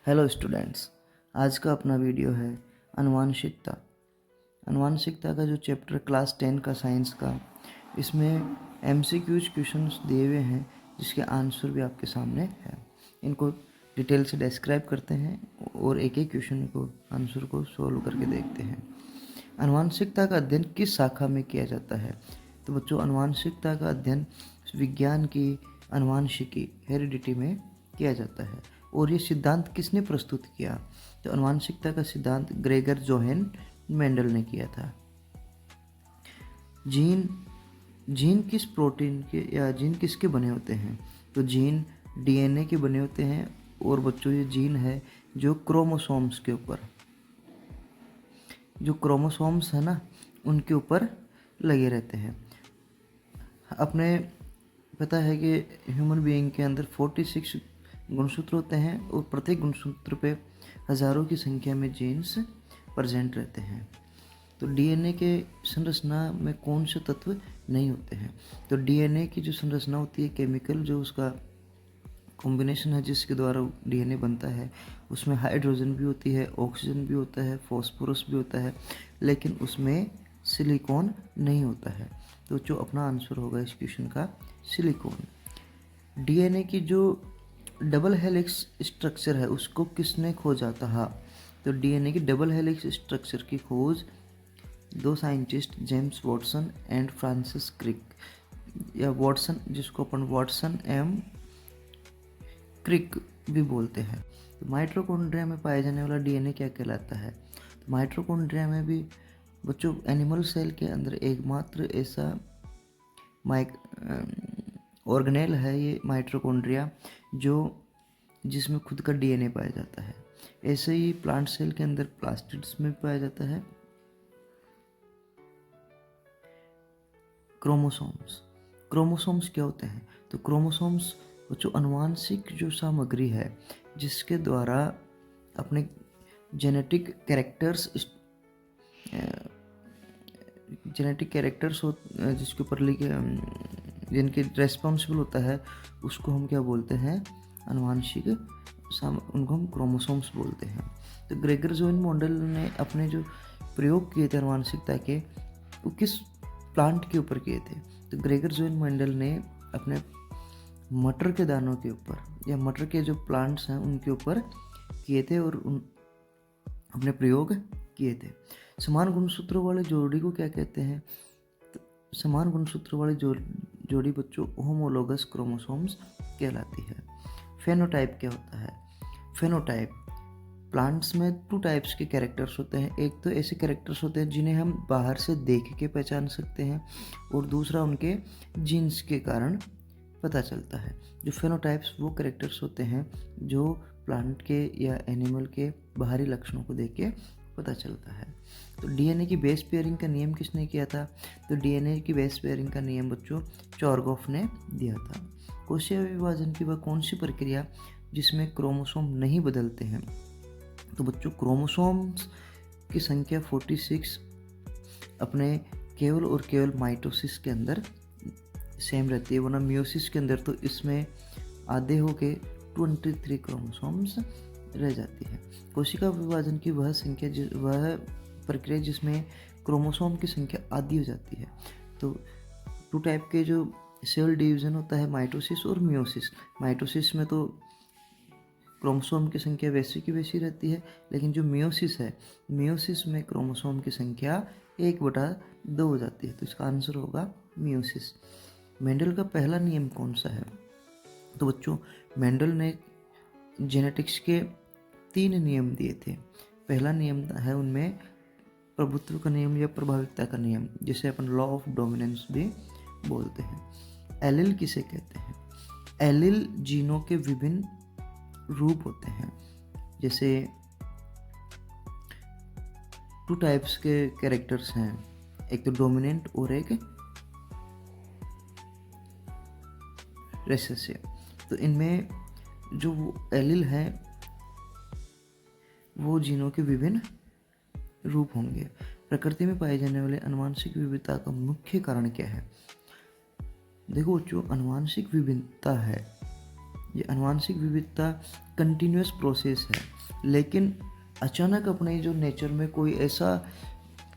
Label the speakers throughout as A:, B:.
A: Hello students, आज का अपना वीडियो है अनुवांशिकता। अनुवांशिकता का जो चैप्टर क्लास 10 का साइंस का, इसमें एमसीक्यूज क्वेश्चंस दिए हुए हैं जिसके आंसर भी आपके सामने है। इनको डिटेल से डिस्क्राइब करते हैं और एक एक क्वेश्चन को आंसर को सोल्व करके देखते हैं। अनुवांशिकता का अध्ययन किस शाखा में किया जाता है? तो बच्चों, अनुवांशिकता का अध्ययन विज्ञान की अनुवांशिकी हेरिडिटी में किया जाता है। और ये सिद्धांत किसने प्रस्तुत किया? तो अनुवांशिकता का सिद्धांत ग्रेगर जोहेन मेंडल ने किया था। जीन जीन किस प्रोटीन के या जीन किसके बने होते हैं? तो जीन डीएनए के बने होते हैं। और बच्चों, ये जीन है जो क्रोमोसोम्स के ऊपर, जो क्रोमोसोम्स है ना, उनके ऊपर लगे रहते हैं। अपने पता है कि ह्यूमन बीइंग के अंदर 46 गुणसूत्र होते हैं और प्रत्येक गुणसूत्र पे हज़ारों की संख्या में जीन्स प्रेजेंट रहते हैं। तो डीएनए के संरचना में कौन से तत्व नहीं होते हैं? तो डीएनए की जो संरचना होती है, केमिकल जो उसका कॉम्बिनेशन है जिसके द्वारा डीएनए बनता है, उसमें हाइड्रोजन भी होती है, ऑक्सीजन भी होता है, फॉस्फोरस भी होता है, लेकिन उसमें सिलिकॉन नहीं होता है। तो जो अपना आंसर होगा इस क्वेश्चन का सिलिकॉन। डीएनए की जो डबल हेलिक्स स्ट्रक्चर है उसको किसने खोजा था? तो डीएनए की डबल हेलिक्स स्ट्रक्चर की खोज दो scientist James Watson and Francis Crick, या वॉटसन जिसको अपन वॉटसन एम क्रिक भी बोलते हैं। तो माइटोकॉन्ड्रिया में पाए जाने वाला डीएनए क्या कहलाता है? तो माइटोकॉन्ड्रिया में भी बच्चों एनिमल सेल के अंदर एकमात्र ऐसा ऑर्गेनेल है ये माइटोकॉन्ड्रिया जो जिसमें खुद का डीएनए पाया जाता है। ऐसे ही प्लांट सेल के अंदर प्लास्टिड्स में पाया जाता है क्रोमोसोम्स। क्रोमोसोम्स क्या होते हैं? तो क्रोमोसोम्स जो अनुवांशिक जो सामग्री है जिसके द्वारा अपने जेनेटिक कैरेक्टर्स हो, जिसके ऊपर लिखे जिनके रेस्पॉन्सिबल होता है, उसको हम क्या बोलते हैं? अनुवांशिक उनको हम क्रोमोसोम्स बोलते हैं। तो ग्रेगर जोइन मेंडल ने अपने जो प्रयोग किए थे अनुवांशिकता के, वो किस प्लांट के ऊपर किए थे? तो ग्रेगर जोइन मेंडल ने अपने मटर के दानों के ऊपर या मटर के जो प्लांट्स हैं उनके ऊपर किए थे और अपने प्रयोग किए थे। समान गुणसूत्रों वाले जोड़ी को क्या कहते हैं? तो समान गुणसूत्रों वाली जोड़ी बच्चों होमोलोगस क्रोमोसोम्स कहलाती है। फेनोटाइप क्या होता है? फेनोटाइप प्लांट्स में 2 टाइप्स के कैरेक्टर्स होते हैं। एक तो ऐसे कैरेक्टर्स होते हैं जिन्हें हम बाहर से देख के पहचान सकते हैं, और दूसरा उनके जीन्स के कारण पता चलता है। जो फेनोटाइप्स वो कैरेक्टर्स होते हैं जो प्लांट के या एनिमल के बाहरी लक्षणों को देख के पता चलता है। तो डीएनए की बेस पेयरिंग का नियम किसने किया था? तो डीएनए की बेस पेयरिंग का नियम बच्चों चॉर्गोफ ने दिया था। कोशिका विभाजन की वह कौन सी प्रक्रिया जिसमें क्रोमोसोम नहीं बदलते हैं? तो बच्चों, क्रोमोसोम्स की संख्या 46 अपने केवल और केवल माइटोसिस के अंदर सेम रहती है, वरना मियोसिस के अंदर तो इसमें आधे हो के 23 क्रोमोसोम्स रह जाती है। कोशिका विभाजन की वह प्रक्रिया जिसमें क्रोमोसोम की संख्या आधी हो जाती है। तो 2 टाइप के जो सेल डिवीजन होता है, माइटोसिस और मियोसिस। माइटोसिस में तो क्रोमोसोम की संख्या वैसी की वैसी रहती है, लेकिन जो मियोसिस है, मियोसिस में क्रोमोसोम की संख्या 1/2 हो जाती है। तो इसका आंसर होगा मियोसिस। मेंडल का पहला नियम कौन सा है? तो बच्चों, मेंडल ने जेनेटिक्स के 3 नियम दिए थे। पहला नियम है उनमें प्रभुत्व का नियम या प्रभाविकता का नियम, जिसे अपन लॉ ऑफ डोमिनेंस भी बोलते हैं। एलिल किसे कहते हैं? एलिल जीनों के विभिन्न रूप होते हैं। जैसे 2 टाइप्स के कैरेक्टर्स हैं, एक तो डोमिनेंट और एक रेसेसिव। तो इनमें जो एलिल है वो जीनों के विभिन्न रूप होंगे। प्रकृति में पाए जाने वाले अनुवांशिक विविधता का मुख्य कारण क्या है? देखो, जो अनुवांशिक विभिन्नता है ये आनुवंशिक विविधता कंटिन्यूस प्रोसेस है, लेकिन अचानक अपने जो नेचर में कोई ऐसा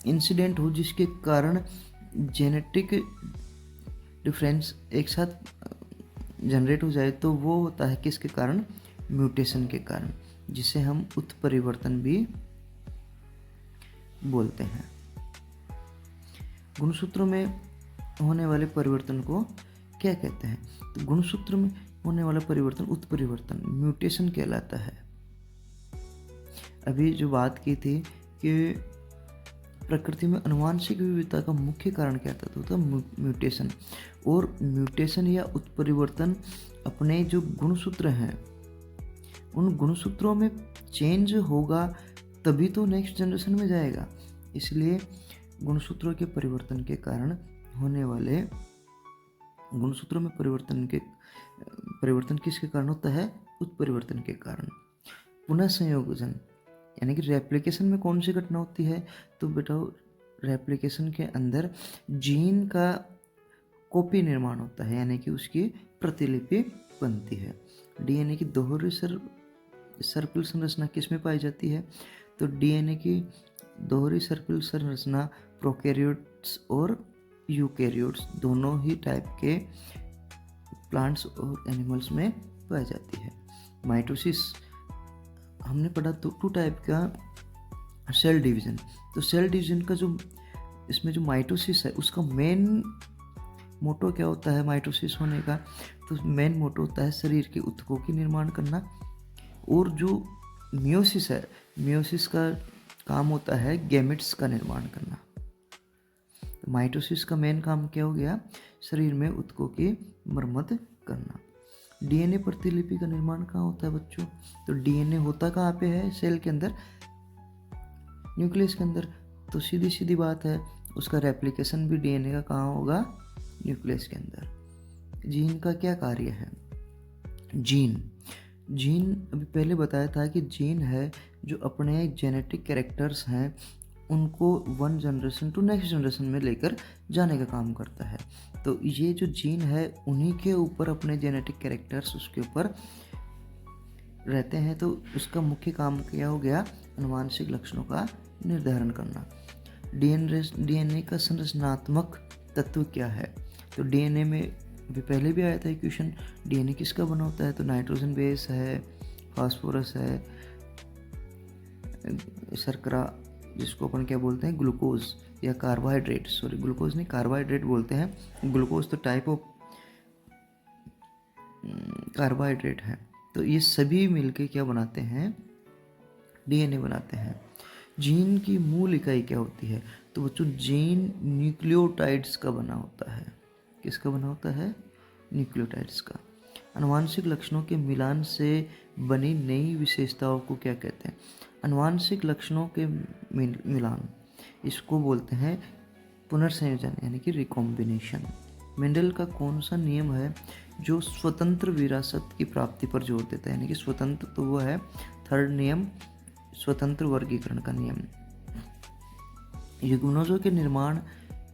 A: इंसिडेंट हो जिसके कारण जेनेटिक डिफरेंस एक साथ जनरेट हो जाए, तो वो होता है किसके कारण? म्यूटेशन के कारण, जिसे हम उत्परिवर्तन भी बोलते हैं। गुणसूत्रों में होने वाले परिवर्तन को क्या कहते हैं? तो गुणसूत्र में होने वाला परिवर्तन उत्परिवर्तन, म्यूटेशन कहलाता है। अभी जो बात की थी कि प्रकृति में आनुवंशिक विविधता का मुख्य कारण क्या था, तो म्यूटेशन। और म्यूटेशन या उत्परिवर्तन अपने जो गुणसूत्र हैं, उन गुणसूत्रों में चेंज होगा तभी तो नेक्स्ट जनरेशन में जाएगा। इसलिए गुणसूत्रों के परिवर्तन के कारण होने वाले, गुणसूत्रों में परिवर्तन किसके कारण होता है? उत्परिवर्तन के कारण। पुनः संयोजन यानी कि रेप्लिकेशन में कौन सी घटना होती है? तो बेटा रेप्लिकेशन के अंदर जीन का कॉपी निर्माण होता है, यानी कि उसकी प्रतिलिपि बनती है। डीएनए की दोहरी सर्पिल संरचना किस में पाई जाती है? तो डीएनए की दोहरी सर्पिल संरचना प्रोकैरियोट्स और यूकैरियोट्स दोनों ही टाइप के प्लांट्स और एनिमल्स में पाई जाती है। माइटोसिस हमने पढ़ा तो 2 टाइप का सेल डिवीजन। तो सेल डिवीजन का जो इसमें जो माइटोसिस है, उसका मेन मोटो क्या होता है माइटोसिस होने का? तो मेन मोटो होता है शरीर के ऊतकों की निर्माण करना। और जो मियोसिस है, मियोसिस का काम होता है गैमेट्स का निर्माण करना। तो माइटोसिस का मेन काम क्या हो गया? शरीर में ऊतकों की मरम्मत करना। डीएनए प्रतिलिपि का निर्माण कहाँ होता है बच्चों? तो डीएनए होता कहाँ पे है? सेल के अंदर, न्यूक्लियस के अंदर। तो सीधी सीधी बात है, उसका रेप्लिकेशन भी डीएनए का कहाँ होगा? न्यूक्लियस के अंदर। जीन का क्या कार्य है? जीन अभी पहले बताया था कि जीन है जो अपने जेनेटिक कैरेक्टर्स हैं उनको one generation to next generation में लेकर जाने का काम करता है। तो ये जो जीन है उन्हीं के ऊपर अपने जेनेटिक कैरेक्टर्स उसके ऊपर रहते हैं। तो उसका मुख्य काम क्या हो गया? आनुवंशिक लक्षणों का निर्धारण करना। डीएनए का संरचनात्मक तत्व क्या है? तो डीएनए में अभी पहले भी आया था क्वेश्चन, डीएनए किसका बना होता है? तो नाइट्रोजन बेस है, फास्फोरस है, शर्करा जिसको अपन क्या बोलते हैं? ग्लूकोज या कार्बोहाइड्रेट, सॉरी ग्लूकोज नहीं कार्बोहाइड्रेट बोलते हैं। ग्लूकोज तो टाइप ऑफ कार्बोहाइड्रेट है। तो ये सभी मिलके क्या बनाते हैं? डीएनए बनाते हैं। जीन की मूल इकाई क्या होती है? तो बच्चों जीन न्यूक्लियोटाइड्स का बना होता है। किसका बना होता है? न्यूक्लियोटाइड्स का। आनुवंशिक लक्षणों के मिलान से बनी नई विशेषताओं को क्या कहते हैं? आनुवंशिक लक्षणों के मिलान, इसको बोलते हैं पुनर्संयोजन यानी कि रिकॉम्बिनेशन। मेंडल का कौन सा नियम है जो स्वतंत्र विरासत की प्राप्ति पर जोर देता है? यानी कि स्वतंत्र, तो वो है 3rd नियम, स्वतंत्र वर्गीकरण का नियम। युग्मनजों के निर्माण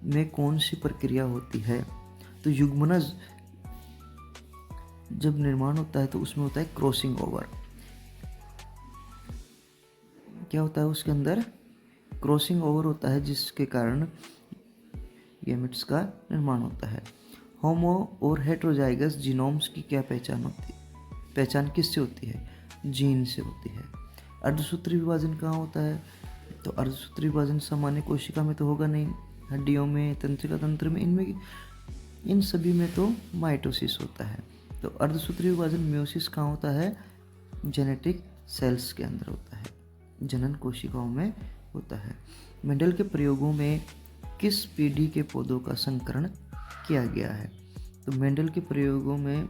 A: में कौन सी प्रक्रिया होती है? तो युग्मनज जब निर्माण होता है तो उसमें होता है क्रॉसिंग ओवर। क्या होता है उसके अंदर? क्रॉसिंग ओवर होता है, जिसके कारण गैमेट्स का निर्माण होता है। होमो और हेट्रोजाइगस जीनोम्स की क्या पहचान होती है? पहचान किससे होती है? जीन से होती है। अर्धसूत्री विभाजन कहाँ होता है? तो अर्धसूत्री विभाजन सामान्य कोशिका में तो होगा नहीं, हड्डियों में, तंत्रिका तंत्र में, इनमें, इन सभी में तो माइटोसिस होता है। तो अर्धसूत्री विभाजन मियोसिस कहाँ होता है? जेनेटिक सेल्स के अंदर होता है, जनन कोशिकाओं में होता है। मेंडल के प्रयोगों में किस पीढ़ी के पौधों का संकरण किया गया है? तो मेंडल के प्रयोगों में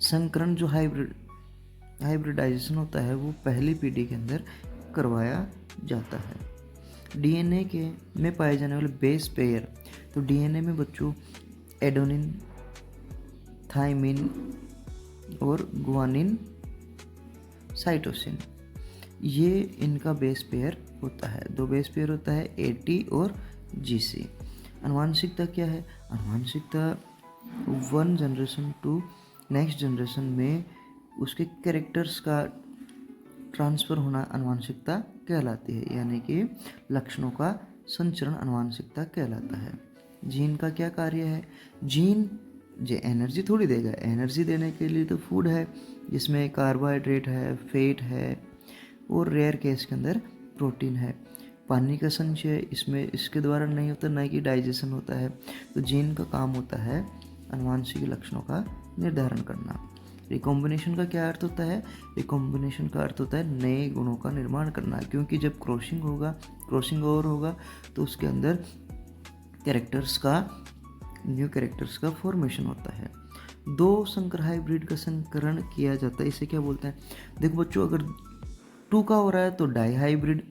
A: संकरण जो हाइब्रिडाइजेशन होता है वो पहली पीढ़ी के अंदर करवाया जाता है। डीएनए के में पाए जाने वाले बेस पेयर, तो डीएनए में बच्चों एडेनिन, थाइमिन और गुआनिन, साइटोसिन, ये इनका बेस पेयर होता है। 2 बेस पेयर होता है, एटी और जीसी। आनुवंशिकता क्या है? आनुवंशिकता 1 जनरेशन टू नेक्स्ट जनरेशन में उसके कैरेक्टर्स का ट्रांसफ़र होना आनुवंशिकता कहलाती है, यानी कि लक्षणों का संचरण आनुवंशिकता कहलाता है। जीन का क्या कार्य है? जीन जो एनर्जी थोड़ी देगा, एनर्जी देने के लिए तो फूड है जिसमें कार्बोहाइड्रेट है, फैट है और रेयर केस के अंदर प्रोटीन है। पानी का संचय इसमें इसके द्वारा नहीं होता, ना कि डाइजेशन होता है। तो जीन का काम होता है आनुवंशिक लक्षणों का निर्धारण करना। रिकॉम्बिनेशन का क्या अर्थ होता है? रिकॉम्बिनेशन का अर्थ होता है नए गुणों का निर्माण करना, क्योंकि जब क्रॉसिंग ओवर होगा तो उसके अंदर न्यू कैरेक्टर्स का फॉर्मेशन होता है। दो संकर हाइब्रिड का संकरण किया जाता है, इसे क्या बोलते हैं? देखो बच्चों, अगर 2 का हो रहा है तो डाई हाइब्रिड,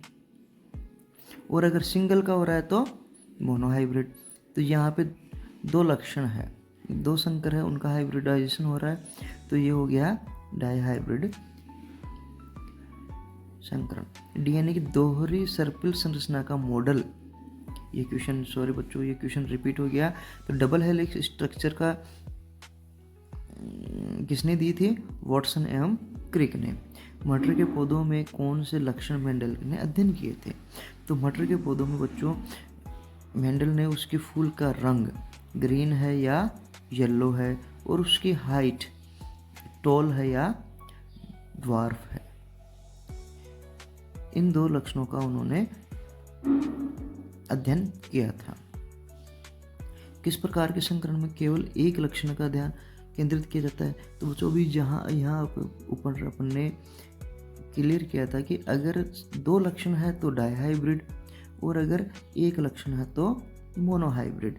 A: और अगर सिंगल का हो रहा है तो मोनो हाइब्रिड। तो यहाँ पे 2 लक्षण है, 2 संकर है, उनका हाइब्रिडाइजेशन हो रहा है, तो ये हो गया डाई हाइब्रिड संकरण। डीएनए की दोहरी सर्पिल संरचना का मॉडल, ये क्वेश्चन, सॉरी बच्चों ये क्वेश्चन रिपीट हो गया। तो डबल हेलिक्स स्ट्रक्चर का किसने दी थी? वॉटसन एवं क्रिक ने। मटर के पौधों में कौन से लक्षण मेंडल ने अध्ययन किए थे? तो मटर के पौधों में बच्चों मेंडल ने उसके फूल का रंग ग्रीन है या येलो है, और उसकी हाइट टॉल है या ड्वार्फ है, इन 2 लक्षणों का उन्होंने अध्ययन किया था। किस प्रकार के संकरण में केवल एक लक्षण का ध्यान केंद्रित किया जाता है? तो बच्चों भी यहाँ ऊपर अपन ने क्लियर किया था कि अगर 2 लक्षण है तो डाई हाइब्रिड, और अगर 1 लक्षण है तो मोनो हाइब्रिड।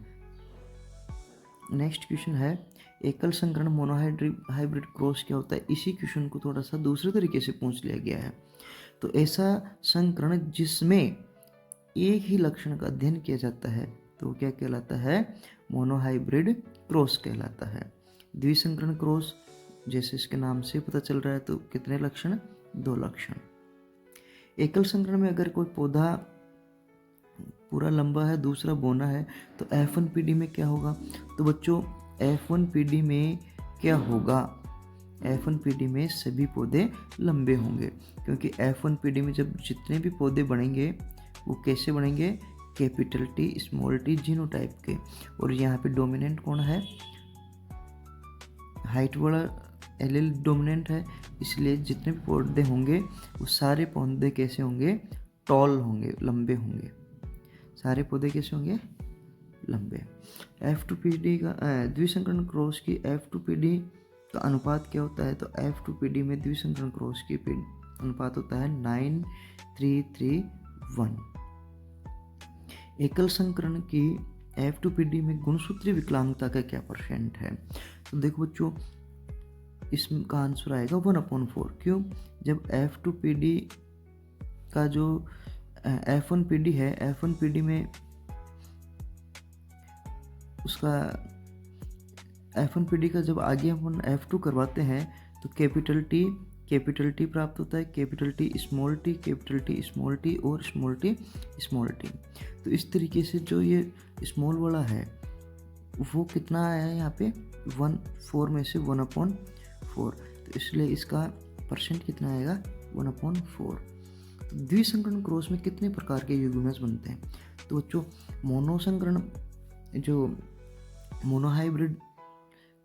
A: नेक्स्ट क्वेश्चन है एकल संकरण मोनो हाइब्रिड क्रॉस क्या होता है? इसी क्वेश्चन को थोड़ा सा दूसरे तरीके से पूछ लिया गया है। तो ऐसा संकरण जिसमें एक ही लक्षण का अध्ययन किया जाता है तो क्या कहलाता है? मोनो हाइब्रिड क्रॉस कहलाता है। द्विसंकरण क्रॉस, जैसे इसके नाम से पता चल रहा है, तो कितने लक्षण? 2 लक्षण। एकल संकरण में अगर कोई पौधा पूरा लंबा है, दूसरा बौना है, तो F1PD में क्या होगा? तो बच्चों F1PD में क्या होगा? F1PD में सभी पौधे लंबे होंगे, क्योंकि F1PD में जब जितने भी पौधे बढ़ेंगे वो कैसे बढ़ेंगे? Capital T small t genotype के। और यहाँ पे डोमिनेंट कौन है? हाइट वाला एलील डोमिनेंट है, इसलिए जितने भी पौधे होंगे वो सारे पौधे कैसे होंगे? टॉल होंगे, लंबे होंगे। सारे पौधे कैसे होंगे? लंबे। F2PD का द्विसंकरण क्रॉस की F2PD का अनुपात क्या होता है? तो F2PD में द्विसंकरण क्रॉस की अनुपात होता है 9:3:3:1। एकल संकरण की F2PD में गुणसूत्रीय विकलांगता का क्या % है? तो देखो बच्चों, इसका आंसर आएगा 1/4। क्यों? जब F2PD का जो F1PD है, F1PD में उसका F1PD का जब आगे अपन F2 करवाते हैं तो कैपिटल T प्राप्त होता है, capital T small t, capital T small t और स्मॉल t स्मॉल t। तो इस तरीके से जो ये स्मॉल वाला है वो कितना आया है यहाँ पे? 1/4 में से 1/4, तो इसलिए इसका % कितना आएगा? 1/4। तो द्विसंकरण क्रॉस में कितने प्रकार के युग्मज बनते हैं? तो बच्चों मोनोसंकरण, जो मोनो हाइब्रिड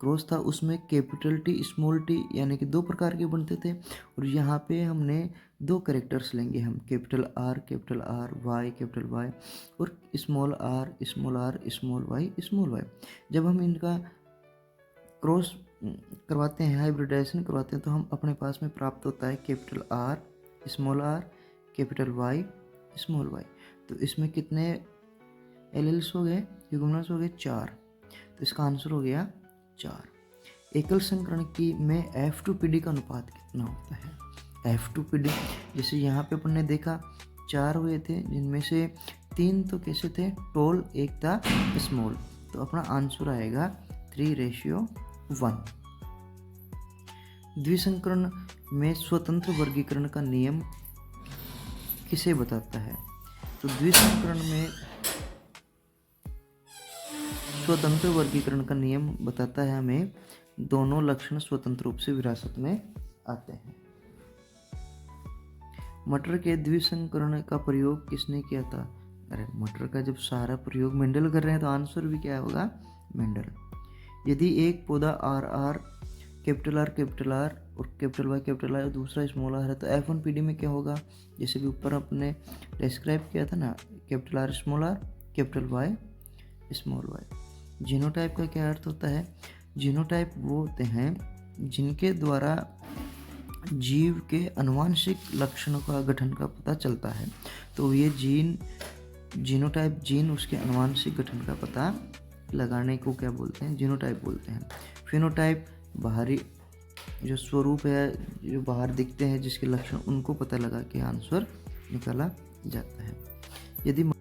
A: क्रॉस था उसमें कैपिटल T स्मॉल t यानी कि 2 प्रकार के बनते थे, और यहाँ पे हमने 2 कैरेक्टर्स लेंगे हम, capital R Y capital Y और स्मॉल r स्मॉल y। जब हम इनका क्रॉस करवाते हैं, हाइब्रिडाइजेशन करवाते हैं, तो हम अपने पास में प्राप्त होता है capital R small r capital Y small y। तो इसमें कितने एलील्स हो गए? युग्मनज हो गए 4। तो इसका आंसर हो गया 4। एकल संकरण की में F2PD का अनुपात कितना होता है? F2PD जैसे यहाँ पे अपन ने देखा 4 हुए थे, जिनमें से 3 तो कैसे थे? टॉल, एक था स्मॉल। तो अपना आंसर आएगा 3:1। द्विसंकरण में स्वतंत्र वर्गीकरण का नियम किसे बताता है? तो द्विसंकरण में स्वतंत्र वर्गीकरण का नियम बताता है हमें दोनों लक्षण स्वतंत्र रूप से विरासत में आते हैं। मटर के द्विसंकरण का प्रयोग किसने किया था? अरे मटर का जब सारा प्रयोग मेंडल कर रहे हैं तो आंसर भी क्या होगा? मेंडल। यदि एक पौधा आर कैपिटल आर और कैपिटल वाई और दूसरा स्मॉल आर है तो F1PD में क्या होगा? जैसे भी ऊपर अपने डिस्क्राइब किया था ना, capital R capital Y small Y. Genotype का क्या अर्थ होता है? जीनोटाइप वो होते हैं जिनके द्वारा जीव के आनुवंशिक लक्षणों का गठन का पता चलता है। तो ये जीनोटाइप जीन उसके आनुवंशिक गठन का पता लगाने को क्या बोलते हैं? जीनोटाइप बोलते हैं। फिनोटाइप बाहरी जो स्वरूप है, जो बाहर दिखते हैं जिसके लक्षण, उनको पता लगा के आंसर निकाला जाता है। यदि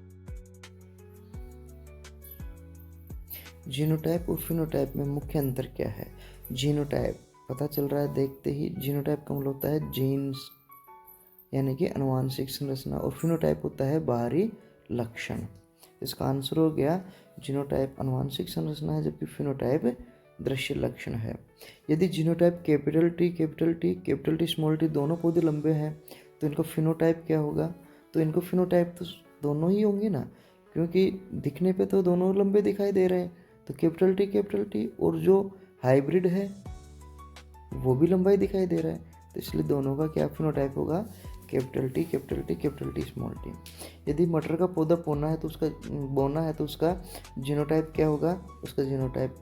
A: जीनोटाइप और फिनोटाइप में मुख्य अंतर क्या है? जीनोटाइप पता चल रहा है देखते ही, जीनोटाइप का मतलब होता है जीन्स यानी कि आनुवंशिक संरचना, और फिनोटाइप होता है बाहरी लक्षण। इसका आंसर हो गया जीनोटाइप आनुवंशिक संरचना है, जबकि फिनोटाइप दृश्य लक्षण है। यदि genotype capital T small T दोनों पौधे लंबे हैं तो इनका फिनोटाइप क्या होगा? तो इनको फिनोटाइप तो दोनों ही होंगे ना, क्योंकि दिखने पे तो दोनों लंबे दिखाई दे रहे हैं। तो कैपिटल टी और जो हाइब्रिड है वो भी लंबा ही दिखाई दे रहा है, तो इसलिए दोनों का क्या फिनोटाइप होगा? Capital T small T. यदि मटर का पौधा बोना है तो उसका जीनोटाइप क्या होगा? उसका जीनोटाइप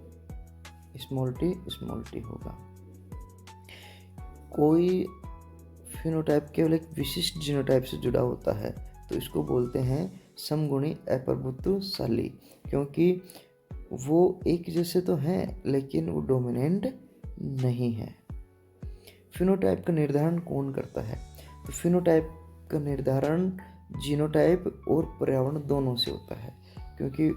A: स्मॉल टी होगा। कोई फिनोटाइप केवल एक विशिष्ट जीनोटाइप से जुड़ा होता है तो इसको बोलते हैं समगुणी अप्रभुत्वशाली, क्योंकि वो एक जैसे तो हैं लेकिन वो डोमिनेंट नहीं है। फिनोटाइप का निर्धारण कौन करता है? तो फिनोटाइप का निर्धारण जीनोटाइप और पर्यावरण दोनों से होता है, क्योंकि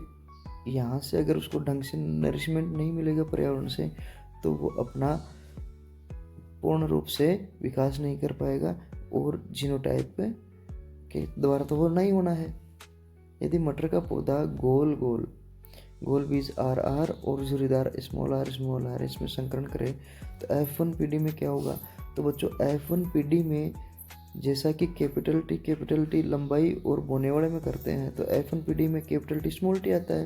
A: यहाँ से अगर उसको ढंग से नरिशमेंट नहीं मिलेगा पर्यावरण से तो वो अपना पूर्ण रूप से विकास नहीं कर पाएगा, और जीनोटाइप के द्वारा तो वो नहीं होना है। यदि मटर का पौधा गोल बीज आर और झुर्रीदार स्मॉल आर इसमें संकरण करे तो F1PD में क्या होगा? तो बच्चों F1PD में जैसा कि कैपिटल टी लंबाई और बोने वाले में करते हैं तो F1PD में कैपिटल टी स्मॉल टी आता है।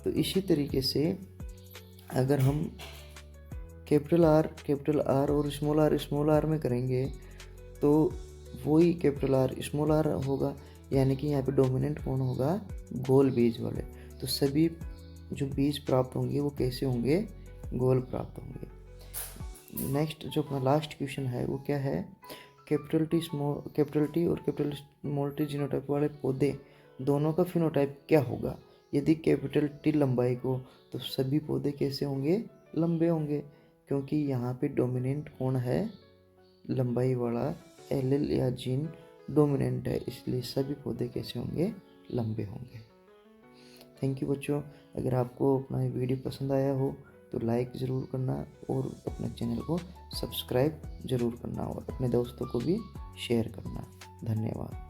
A: तो इसी तरीके से अगर हम कैपिटल आर और स्मॉल आर में करेंगे तो वही कैपिटल आर स्मॉल आर होगा, यानी कि यहाँ पे डोमिनेंट कौन होगा? गोल बीज वाले। तो सभी जो बीज प्राप्त होंगे वो कैसे होंगे? गोल प्राप्त होंगे। नेक्स्ट जो अपना लास्ट क्वेश्चन है वो क्या है? कैपिटल टी और कैपिटल स्मॉल टी जीनोटाइप वाले पौधे दोनों का फिनोटाइप क्या होगा? यदि कैपिटल टी लंबाई को तो सभी पौधे कैसे होंगे? लंबे होंगे, क्योंकि यहाँ पे डोमिनेंट कौन है? लंबाई वाला एलील या जीन डोमिनेंट है, इसलिए सभी पौधे कैसे होंगे? लंबे होंगे। थैंक यू बच्चों। अगर आपको अपना ये वीडियो पसंद आया हो तो लाइक ज़रूर करना और अपने चैनल को सब्सक्राइब ज़रूर करना और अपने दोस्तों को भी शेयर करना। धन्यवाद।